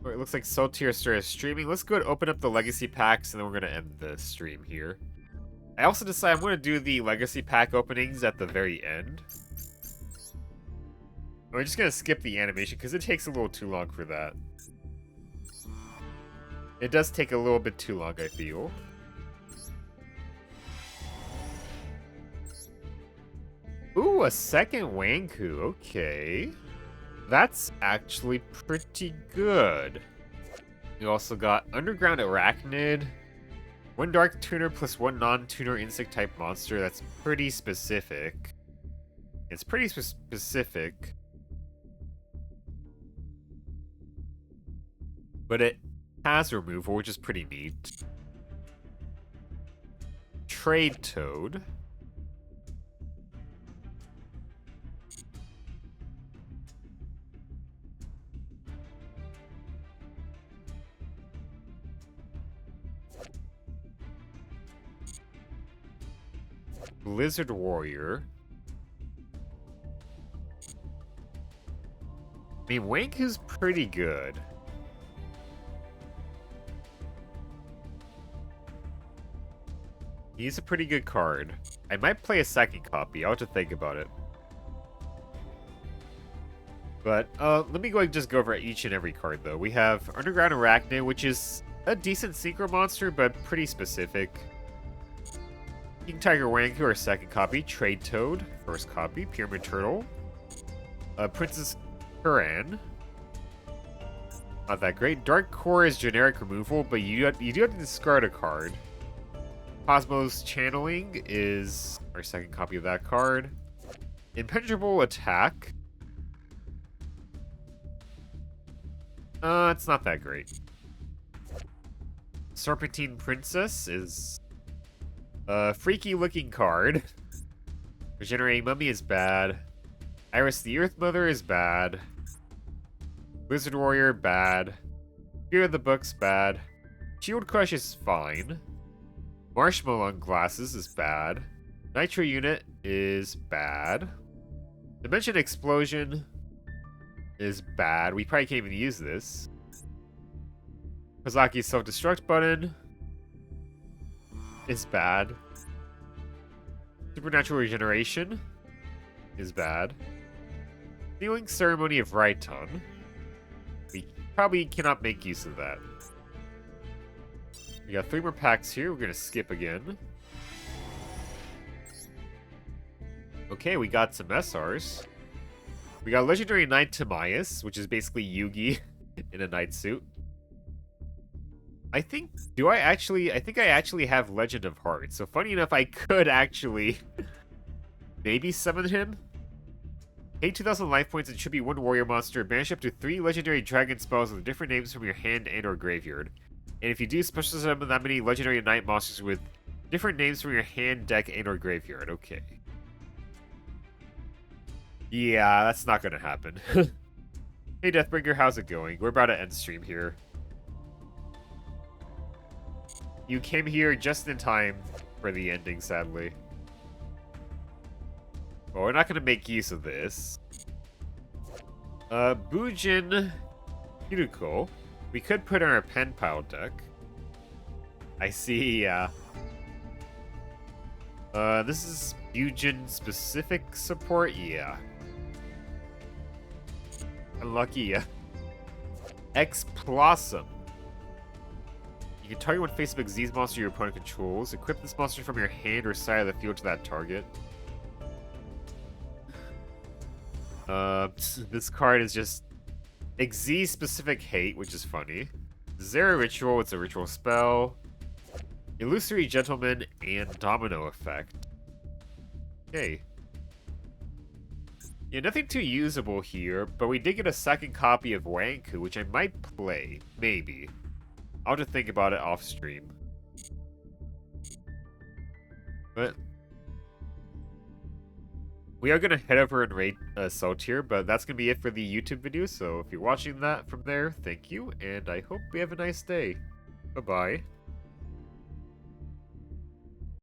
Alright, looks like Soul Tier started streaming. Let's go and open up the Legacy Packs, and then we're going to end the stream here. I also decided I'm going to do the Legacy Pack openings at the very end. We're just going to skip the animation, because it takes a little too long for that. It does take a little bit too long, I feel. Ooh, a second Wanku. Okay. That's actually pretty good. We also got Underground Arachnid. One Dark Tuner plus one non-tuner insect-type monster. That's pretty specific. It's pretty specific. But it has removal, which is pretty neat. Trade Toad. Blizzard Warrior. I mean, Wanku's pretty good. He's a pretty good card. I might play a second copy. I'll have to think about it. But, let me go and just go over each and every card, though. We have Underground Arachnid, which is a decent synchro monster, but pretty specific. King Tiger Wanku, our second copy. Trade Toad, first copy. Pyramid Turtle. Princess Kuran. Not that great. Dark Core is generic removal, but you do have to discard a card. Cosmos Channeling is our second copy of that card. Impenetrable Attack. It's not that great. Serpentine Princess is a freaky looking card. Regenerating Mummy is bad. Iris the Earth Mother is bad. Wizard Warrior, bad. Fear of the Book's bad. Shield Crush is fine. Marshmallow Glasses is bad. Nitro Unit is bad. Dimension Explosion is bad. We probably can't even use this. Kozaki's Self-Destruct button is bad. Supernatural Regeneration is bad. Healing Ceremony of Raiton. We probably cannot make use of that. We got 3 more packs here. We're gonna skip again. Okay, we got some SRs. We got Legendary Knight Timaeus, which is basically Yugi in a knight suit. I think I actually have Legend of Hearts. So funny enough, I could actually maybe summon him. Pay 2,000 life points and should be 1 warrior monster. Banish up to 3 legendary dragon spells with different names from your hand and or graveyard. And if you do special summon that many legendary knight monsters with different names from your hand, deck, and or graveyard. Okay. Yeah, that's not gonna happen. Hey Deathbringer, how's it going? We're about to end stream here. You came here just in time for the ending, sadly. Well, we're not gonna make use of this. Bujin Hiruko. We could put in our pen pile deck. I see, yeah. This is Bujin specific support? Yeah. Unlucky, yeah. Explosum. You can target one face-up Xyz monster your opponent controls. Equip this monster from your hand or side of the field to that target. This card is just Xyz specific hate, which is funny. Zera Ritual, it's a ritual spell. Illusory Gentleman and Domino Effect. Okay. Yeah, nothing too usable here, but we did get a second copy of Wanku, which I might play. Maybe. I'll have to think about it off stream. But we are going to head over and rate Soul Tier, but that's going to be it for the YouTube video. So if you're watching that from there, thank you, and I hope we have a nice day. Bye-bye.